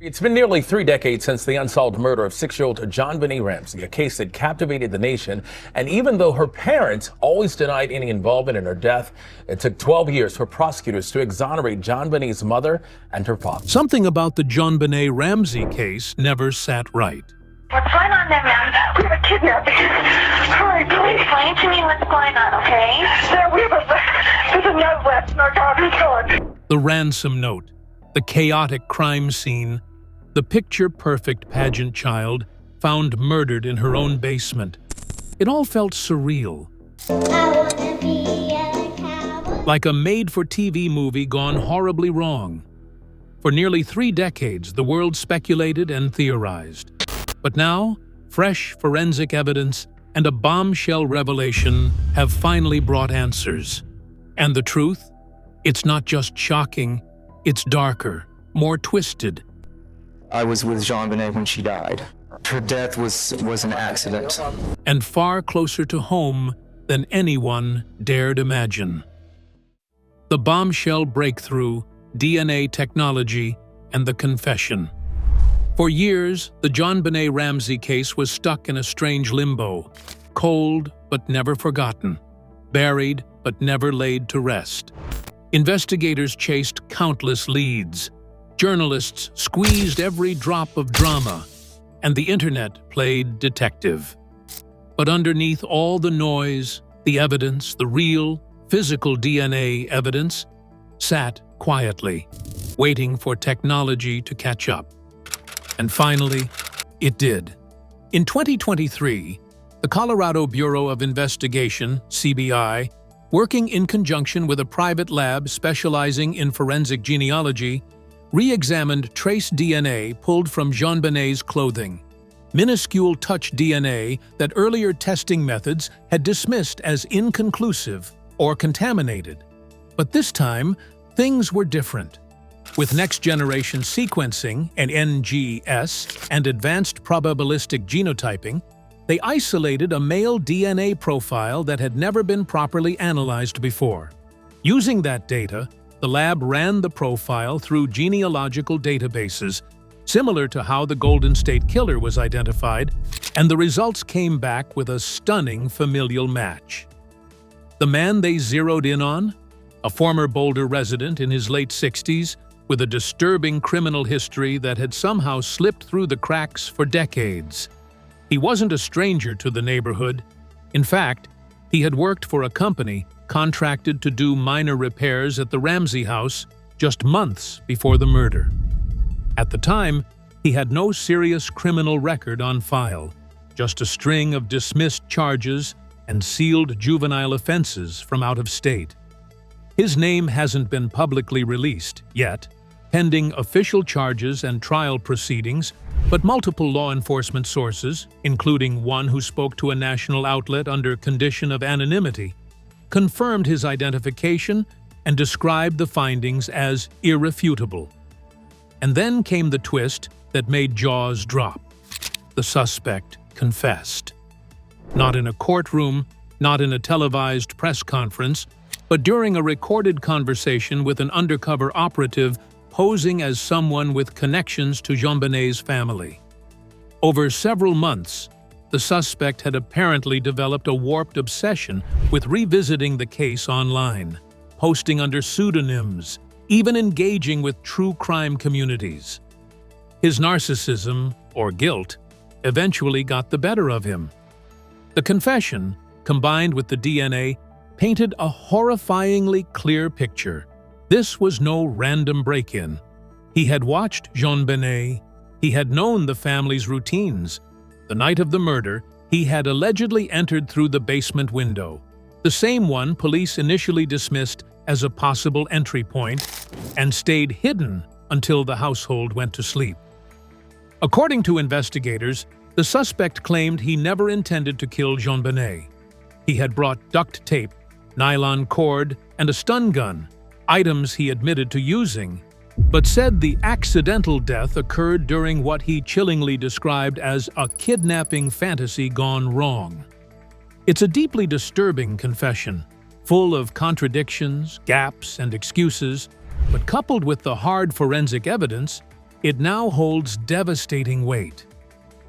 It's been nearly 3 decades since the unsolved murder of 6-year-old JonBenet Ramsey, a case that captivated the nation. And even though her parents always denied any involvement in her death, it took 12 years for prosecutors to exonerate JonBenet's mother and her father. Something about the JonBenet Ramsey case never sat right. What's going on there, ma'am? We have a kidnapping. Hurry, please. Explain to me what's going on, okay? There's a note left in our daughter's car. The ransom note, the chaotic crime scene, the picture-perfect pageant child found murdered in her own basement. It all felt surreal. Like a made-for-TV movie gone horribly wrong. For nearly 3 decades, the world speculated and theorized. But now, fresh forensic evidence and a bombshell revelation have finally brought answers. And the truth? It's not just shocking, it's darker, more twisted. I was with JonBenet when she died. Her death was an accident. And far closer to home than anyone dared imagine. The bombshell breakthrough, DNA technology, and the confession. For years, the JonBenet Ramsey case was stuck in a strange limbo, cold but never forgotten, buried but never laid to rest. Investigators chased countless leads. Journalists squeezed every drop of drama, and the internet played detective. But underneath all the noise, the evidence, the real, physical DNA evidence, sat quietly, waiting for technology to catch up. And finally, it did. In 2023, the Colorado Bureau of Investigation, CBI, working in conjunction with a private lab specializing in forensic genealogy, re-examined trace DNA pulled from JonBenet's clothing, minuscule touch DNA that earlier testing methods had dismissed as inconclusive or contaminated. But this time, things were different. With next-generation sequencing and NGS and advanced probabilistic genotyping, they isolated a male DNA profile that had never been properly analyzed before. Using that data, the lab ran the profile through genealogical databases, similar to how the Golden State Killer was identified, and the results came back with a stunning familial match. The man they zeroed in on? A former Boulder resident in his late 60s, with a disturbing criminal history that had somehow slipped through the cracks for decades. He wasn't a stranger to the neighborhood. In fact, he had worked for a company contracted to do minor repairs at the Ramsey house just months before the murder. At the time, he had no serious criminal record on file, just a string of dismissed charges and sealed juvenile offenses from out of state. His name hasn't been publicly released yet, pending official charges and trial proceedings, but multiple law enforcement sources, including one who spoke to a national outlet under condition of anonymity, confirmed his identification and described the findings as irrefutable. And then came the twist that made jaws drop. The suspect confessed. Not in a courtroom, not in a televised press conference, but during a recorded conversation with an undercover operative posing as someone with connections to JonBenet's family. Over several months, the suspect had apparently developed a warped obsession with revisiting the case online, posting under pseudonyms, even engaging with true crime communities. His narcissism, or guilt, eventually got the better of him. The confession, combined with the DNA, painted a horrifyingly clear picture. This was no random break-in. He had watched JonBenet. He had known the family's routines. The night of the murder, he had allegedly entered through the basement window, the same one police initially dismissed as a possible entry point, and stayed hidden until the household went to sleep. According to investigators, the suspect claimed he never intended to kill JonBenet. He had brought duct tape, nylon cord, and a stun gun, items he admitted to using, but said the accidental death occurred during what he chillingly described as a kidnapping fantasy gone wrong. It's a deeply disturbing confession, full of contradictions, gaps, and excuses, but coupled with the hard forensic evidence, it now holds devastating weight.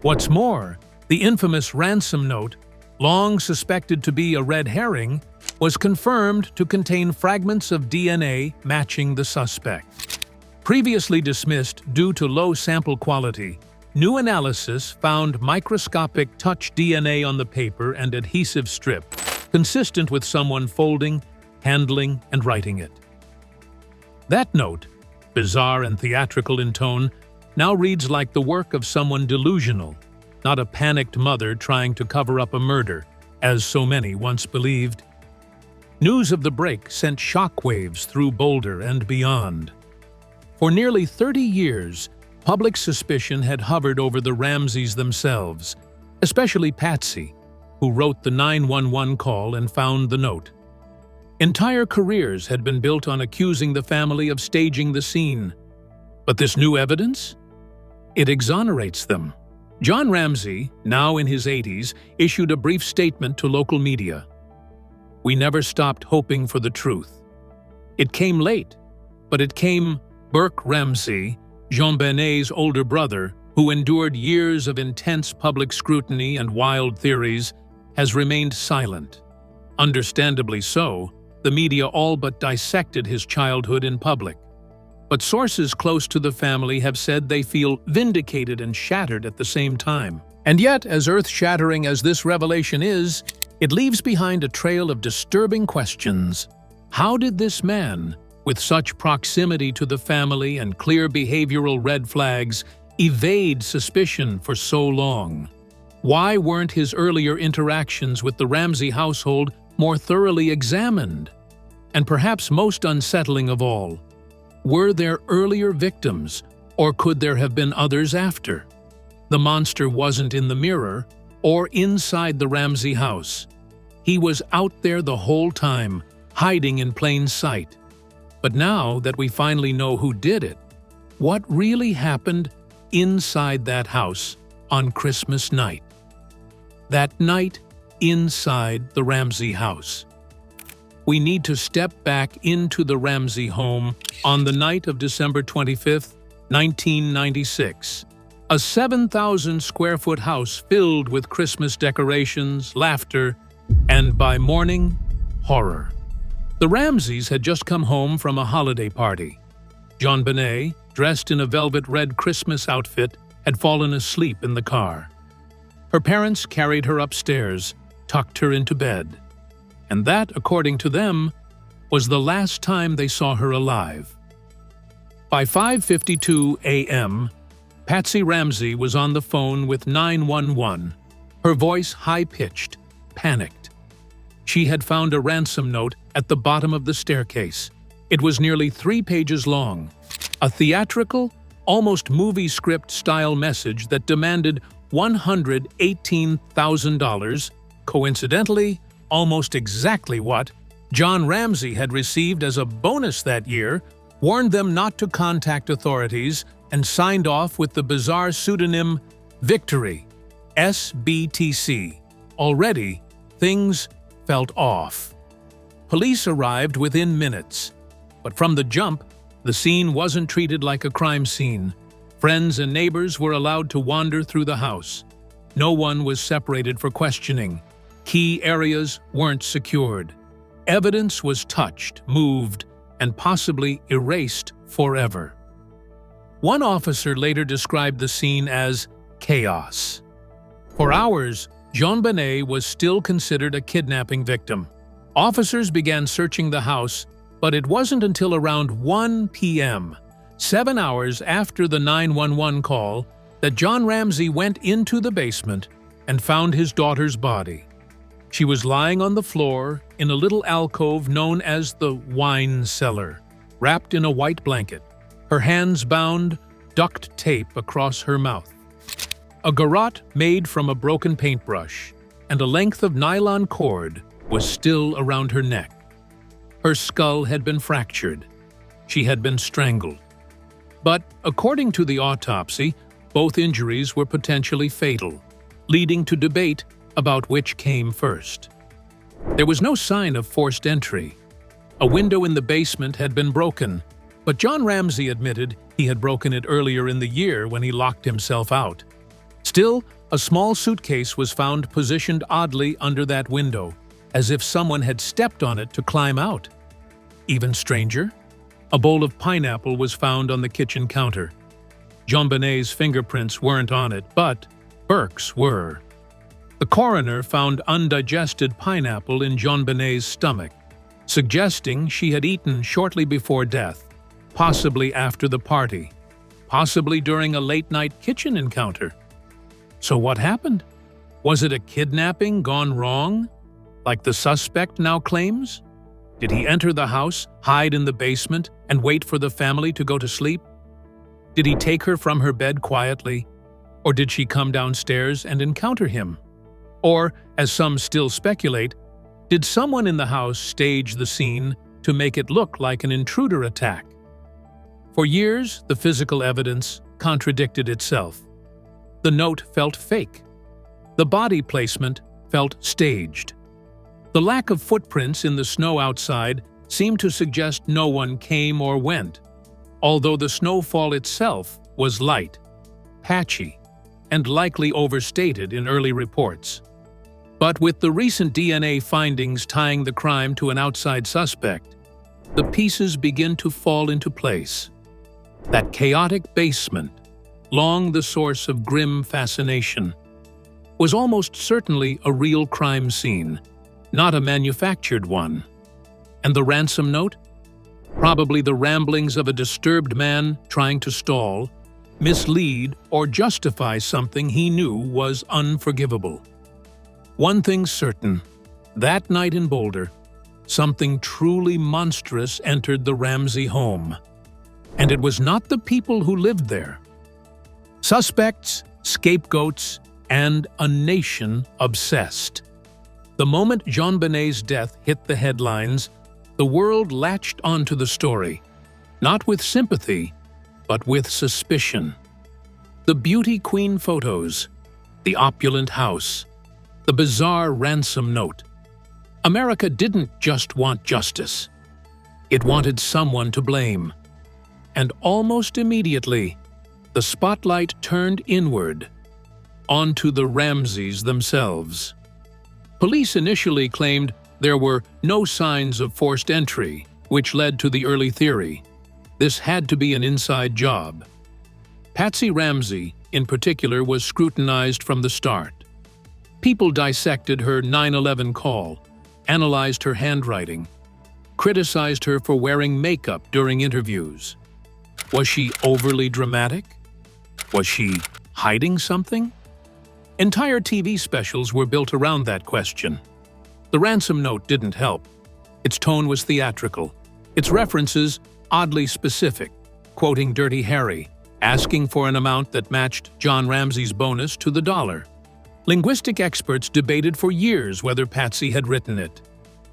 What's more, the infamous ransom note, long suspected to be a red herring, was confirmed to contain fragments of DNA matching the suspect. Previously dismissed due to low sample quality, new analysis found microscopic touch DNA on the paper and adhesive strip, consistent with someone folding, handling, and writing it. That note, bizarre and theatrical in tone, now reads like the work of someone delusional, not a panicked mother trying to cover up a murder, as so many once believed. News of the break sent shockwaves through Boulder and beyond. For nearly 30 years, public suspicion had hovered over the Ramseys themselves, especially Patsy, who wrote the 911 call and found the note. Entire careers had been built on accusing the family of staging the scene. But this new evidence? It exonerates them. John Ramsey, now in his 80s, issued a brief statement to local media. "We never stopped hoping for the truth. It came late, but it came." Burke Ramsey, JonBenet's older brother, who endured years of intense public scrutiny and wild theories, has remained silent. Understandably so, the media all but dissected his childhood in public. But sources close to the family have said they feel vindicated and shattered at the same time. And yet, as earth-shattering as this revelation is, it leaves behind a trail of disturbing questions. How did this man, with such proximity to the family and clear behavioral red flags, evade suspicion for so long? Why weren't his earlier interactions with the Ramsey household more thoroughly examined? And perhaps most unsettling of all, were there earlier victims, or could there have been others after? The monster wasn't in the mirror or inside the Ramsey house. He was out there the whole time, hiding in plain sight. But now that we finally know who did it, what really happened inside that house on Christmas night? That night inside the Ramsey house. We need to step back into the Ramsey home on the night of December 25th, 1996. A 7,000-square-foot house filled with Christmas decorations, laughter, and by morning, horror. The Ramseys had just come home from a holiday party. JonBenet, dressed in a velvet red Christmas outfit, had fallen asleep in the car. Her parents carried her upstairs, tucked her into bed. And that, according to them, was the last time they saw her alive. By 5:52 a.m., Patsy Ramsey was on the phone with 911, her voice high-pitched, panicked. She had found a ransom note at the bottom of the staircase. It was nearly 3 pages long, a theatrical, almost movie script-style message that demanded $118,000, coincidentally, almost exactly what John Ramsey had received as a bonus that year, warned them not to contact authorities, and signed off with the bizarre pseudonym Victory, SBTC. Already, things felt off. Police arrived within minutes, but from the jump, the scene wasn't treated like a crime scene. Friends and neighbors were allowed to wander through the house. No one was separated for questioning. Key areas weren't secured. Evidence was touched, moved, and possibly erased forever. One officer later described the scene as chaos. For hours, JonBenet was still considered a kidnapping victim. Officers began searching the house, but it wasn't until around 1 p.m., 7 hours after the 911 call, that John Ramsey went into the basement and found his daughter's body. She was lying on the floor in a little alcove known as the wine cellar, wrapped in a white blanket, her hands bound, duct tape across her mouth. A garrote made from a broken paintbrush and a length of nylon cord was still around her neck. Her skull had been fractured. She had been strangled. But according to the autopsy, both injuries were potentially fatal, leading to debate about which came first. There was no sign of forced entry. A window in the basement had been broken, but John Ramsey admitted he He had broken it earlier in the year when he locked himself out. Still, a small suitcase was found positioned oddly under that window, as if someone had stepped on it to climb out. Even stranger, a bowl of pineapple was found on the kitchen counter. JonBenet's fingerprints weren't on it, but Burke's were. The coroner found undigested pineapple in JonBenet's stomach, suggesting she had eaten shortly before death, possibly after the party, possibly during a late-night kitchen encounter. So what happened? Was it a kidnapping gone wrong, like the suspect now claims? Did he enter the house, hide in the basement, and wait for the family to go to sleep? Did he take her from her bed quietly? Or did she come downstairs and encounter him? Or, as some still speculate, did someone in the house stage the scene to make it look like an intruder attack? For years, the physical evidence contradicted itself. The note felt fake. The body placement felt staged. The lack of footprints in the snow outside seemed to suggest no one came or went, although the snowfall itself was light, patchy, and likely overstated in early reports. But with the recent DNA findings tying the crime to an outside suspect, the pieces begin to fall into place. That chaotic basement, long the source of grim fascination, was almost certainly a real crime scene, not a manufactured one. And the ransom note? Probably the ramblings of a disturbed man trying to stall, mislead, or justify something he knew was unforgivable. One thing's certain, that night in Boulder, something truly monstrous entered the Ramsey home. And it was not the people who lived there. Suspects, scapegoats, and a nation obsessed. The moment JonBenet's death hit the headlines, the world latched onto the story, not with sympathy, but with suspicion. The beauty queen photos, the opulent house, the bizarre ransom note. America didn't just want justice. It wanted someone to blame. And almost immediately, the spotlight turned inward, onto the Ramseys themselves. Police initially claimed there were no signs of forced entry, which led to the early theory. This had to be an inside job. Patsy Ramsey, in particular, was scrutinized from the start. People dissected her 9/11 call, analyzed her handwriting, criticized her for wearing makeup during interviews. Was she overly dramatic? Was she hiding something? Entire TV specials were built around that question. The ransom note didn't help. Its tone was theatrical. Its references oddly specific, quoting Dirty Harry, asking for an amount that matched John Ramsey's bonus to the dollar. Linguistic experts debated for years whether Patsy had written it.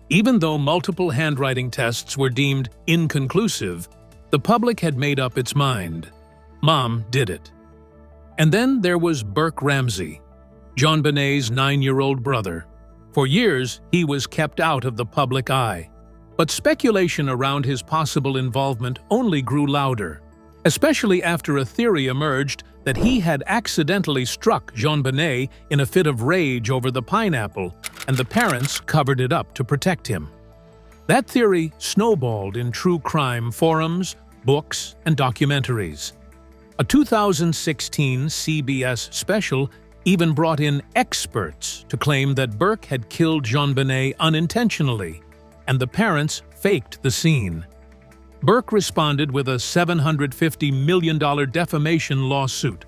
Even though multiple handwriting tests were deemed inconclusive, the public had made up its mind. Mom did it. And then there was Burke Ramsey, JonBenet's 9-year-old brother. For years, he was kept out of the public eye. But speculation around his possible involvement only grew louder, especially after a theory emerged that he had accidentally struck JonBenet in a fit of rage over the pineapple, and the parents covered it up to protect him. That theory snowballed in true crime forums, books, and documentaries. A 2016 CBS special even brought in experts to claim that Burke had killed JonBenet unintentionally, and the parents faked the scene. Burke responded with a $750 million defamation lawsuit,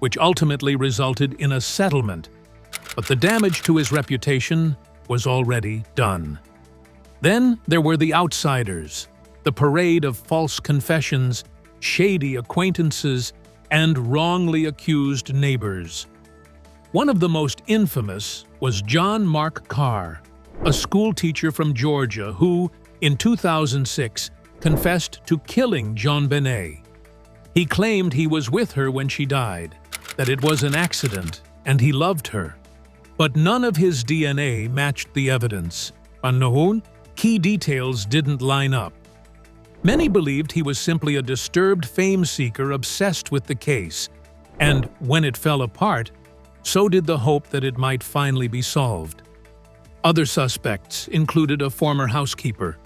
which ultimately resulted in a settlement, but the damage to his reputation was already done. Then there were the outsiders, the parade of false confessions, shady acquaintances, and wrongly accused neighbors. One of the most infamous was John Mark Carr, a schoolteacher from Georgia who, in 2006, confessed to killing JonBenet. He claimed he was with her when she died, that it was an accident, and he loved her. But none of his DNA matched the evidence. Key details didn't line up. Many believed he was simply a disturbed fame-seeker obsessed with the case, and when it fell apart, so did the hope that it might finally be solved. Other suspects included a former housekeeper,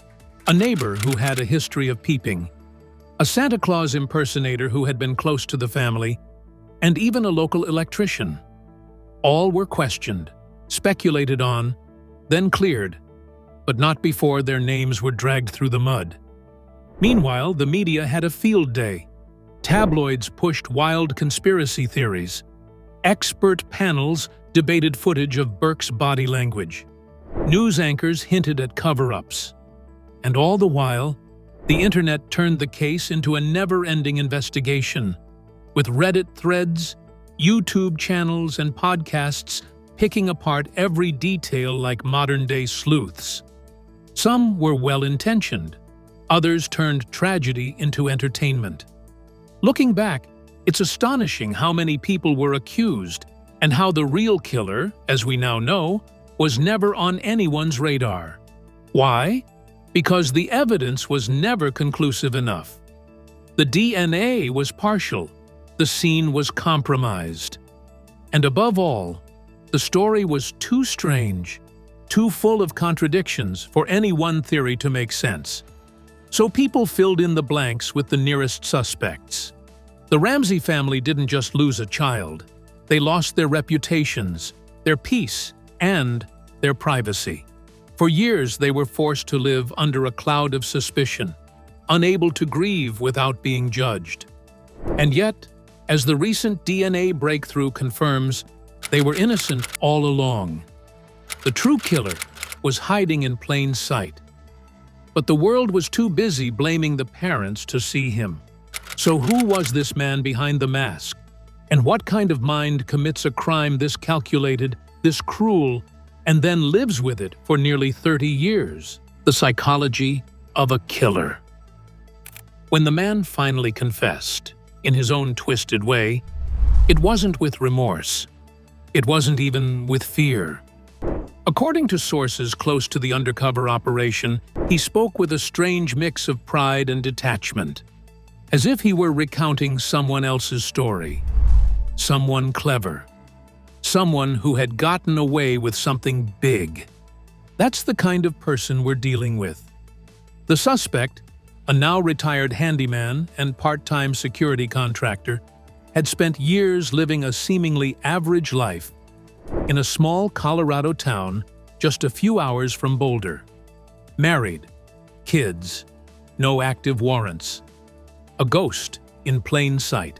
a neighbor who had a history of peeping, a Santa Claus impersonator who had been close to the family, and even a local electrician. All were questioned, speculated on, then cleared, but not before their names were dragged through the mud. Meanwhile, the media had a field day. Tabloids pushed wild conspiracy theories. Expert panels debated footage of Burke's body language. News anchors hinted at cover-ups. And all the while, the internet turned the case into a never-ending investigation, with Reddit threads, YouTube channels, and podcasts picking apart every detail like modern-day sleuths. Some were well-intentioned. Others turned tragedy into entertainment. Looking back, it's astonishing how many people were accused and how the real killer, as we now know, was never on anyone's radar. Why? Because the evidence was never conclusive enough. The DNA was partial, the scene was compromised. And above all, the story was too strange, too full of contradictions for any one theory to make sense. So people filled in the blanks with the nearest suspects. The Ramsey family didn't just lose a child. They lost their reputations, their peace, and their privacy. For years, they were forced to live under a cloud of suspicion, unable to grieve without being judged. And yet, as the recent DNA breakthrough confirms, they were innocent all along. The true killer was hiding in plain sight. But the world was too busy blaming the parents to see him. So who was this man behind the mask? And what kind of mind commits a crime this calculated, this cruel, and then lives with it for nearly 30 years? The psychology of a killer. When the man finally confessed, in his own twisted way, it wasn't with remorse. It wasn't even with fear. According to sources close to the undercover operation, he spoke with a strange mix of pride and detachment, as if he were recounting someone else's story. Someone clever. Someone who had gotten away with something big. That's the kind of person we're dealing with. The suspect, a now retired handyman and part-time security contractor, had spent years living a seemingly average life in a small Colorado town just a few hours from Boulder. Married, kids, no active warrants. A ghost in plain sight.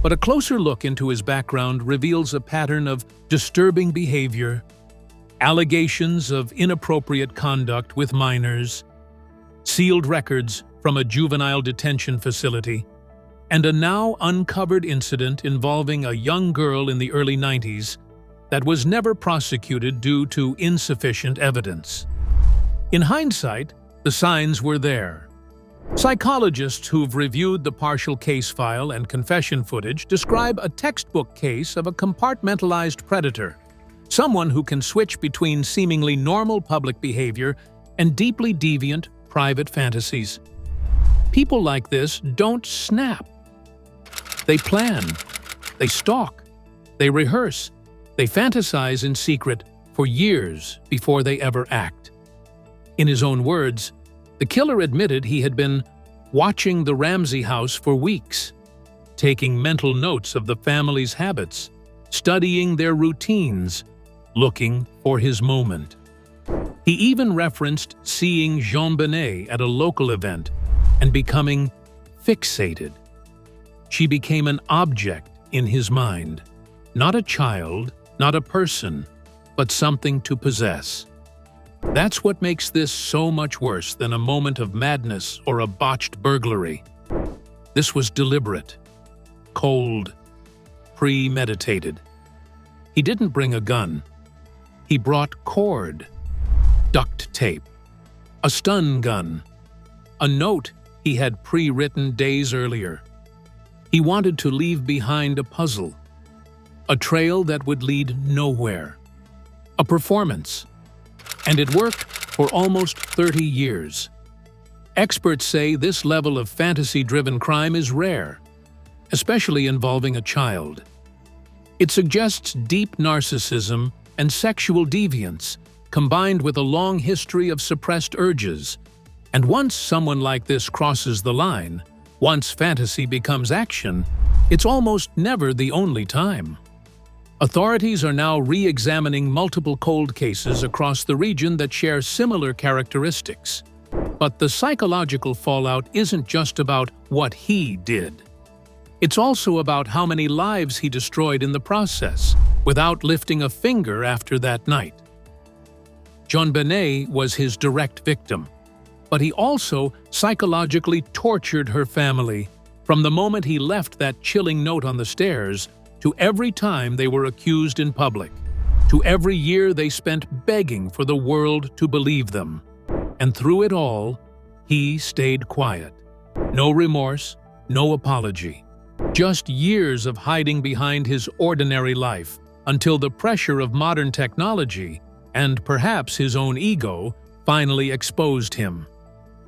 But a closer look into his background reveals a pattern of disturbing behavior, allegations of inappropriate conduct with minors, sealed records from a juvenile detention facility, and a now uncovered incident involving a young girl in the early 90s that was never prosecuted due to insufficient evidence. In hindsight, the signs were there. Psychologists who've reviewed the partial case file and confession footage describe a textbook case of a compartmentalized predator, someone who can switch between seemingly normal public behavior and deeply deviant private fantasies. People like this don't snap. They plan, they stalk, they rehearse, they fantasize in secret for years before they ever act. In his own words, the killer admitted he had been watching the Ramsey house for weeks, taking mental notes of the family's habits, studying their routines, looking for his moment. He even referenced seeing JonBenet at a local event and becoming fixated. She became an object in his mind, not a child, not a person, but something to possess. That's what makes this so much worse than a moment of madness or a botched burglary. This was deliberate, cold, premeditated. He didn't bring a gun. He brought cord, duct tape, a stun gun, a note he had pre-written days earlier. He wanted to leave behind a puzzle, a trail that would lead nowhere, a performance. And it worked for almost 30 years. Experts say this level of fantasy-driven crime is rare, especially involving a child. It suggests deep narcissism and sexual deviance, combined with a long history of suppressed urges. And once someone like this crosses the line, once fantasy becomes action, it's almost never the only time. Authorities are now re-examining multiple cold cases across the region that share similar characteristics. But the psychological fallout isn't just about what he did. It's also about how many lives he destroyed in the process, without lifting a finger after that night. JonBenet was his direct victim, but he also psychologically tortured her family from the moment he left that chilling note on the stairs to every time they were accused in public, to every year they spent begging for the world to believe them. And through it all, he stayed quiet. No remorse, no apology. Just years of hiding behind his ordinary life until the pressure of modern technology and perhaps his own ego finally exposed him.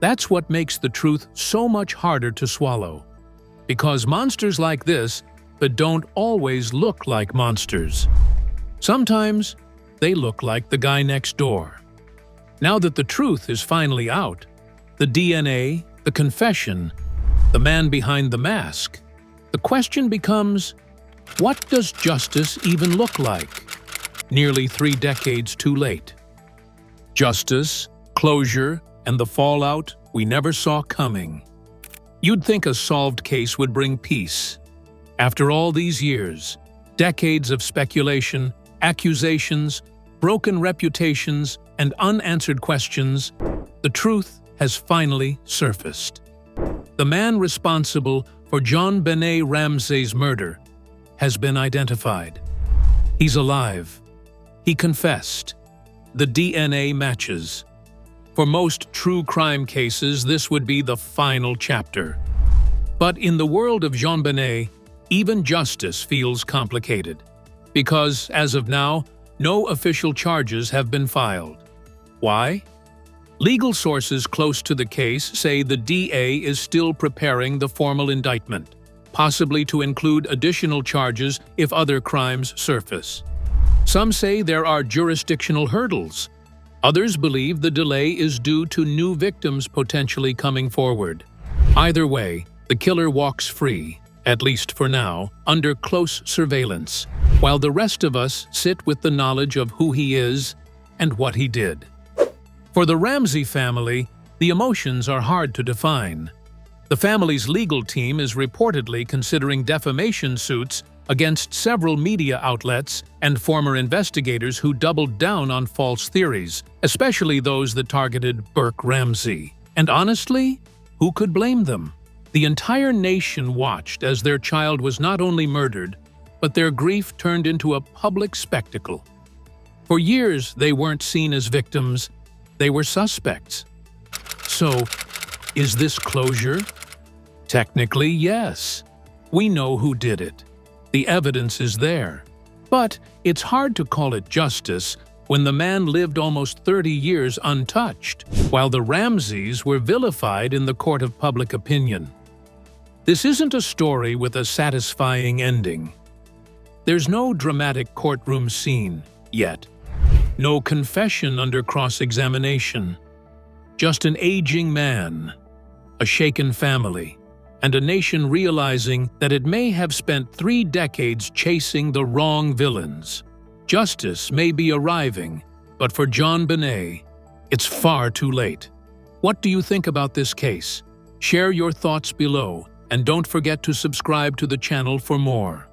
That's what makes the truth so much harder to swallow. Because monsters like this but don't always look like monsters. Sometimes they look like the guy next door. Now that the truth is finally out, the DNA, the confession, the man behind the mask, the question becomes, what does justice even look like? Nearly 3 decades too late. Justice, closure, and the fallout we never saw coming. You'd think a solved case would bring peace. After all these years, decades of speculation, accusations, broken reputations, and unanswered questions, the truth has finally surfaced. The man responsible for JonBenet Ramsey's murder has been identified. He's alive. He confessed. The DNA matches. For most true crime cases, this would be the final chapter. But in the world of JonBenet, even justice feels complicated. Because, as of now, no official charges have been filed. Why? Legal sources close to the case say the DA is still preparing the formal indictment, possibly to include additional charges if other crimes surface. Some say there are jurisdictional hurdles. Others believe the delay is due to new victims potentially coming forward. Either way, the killer walks free, at least for now, under close surveillance, while the rest of us sit with the knowledge of who he is and what he did. For the Ramsey family, the emotions are hard to define. The family's legal team is reportedly considering defamation suits against several media outlets and former investigators who doubled down on false theories, especially those that targeted Burke Ramsey. And honestly, who could blame them? The entire nation watched as their child was not only murdered, but their grief turned into a public spectacle. For years, they weren't seen as victims, they were suspects. So, is this closure? Technically, yes. We know who did it. The evidence is there. But it's hard to call it justice when the man lived almost 30 years untouched, while the Ramseys were vilified in the court of public opinion. This isn't a story with a satisfying ending. There's no dramatic courtroom scene, yet. No confession under cross-examination. Just an aging man, a shaken family, and a nation realizing that it may have spent 3 decades chasing the wrong villains. Justice may be arriving, but for JonBenet, it's far too late. What do you think about this case? Share your thoughts below, and don't forget to subscribe to the channel for more.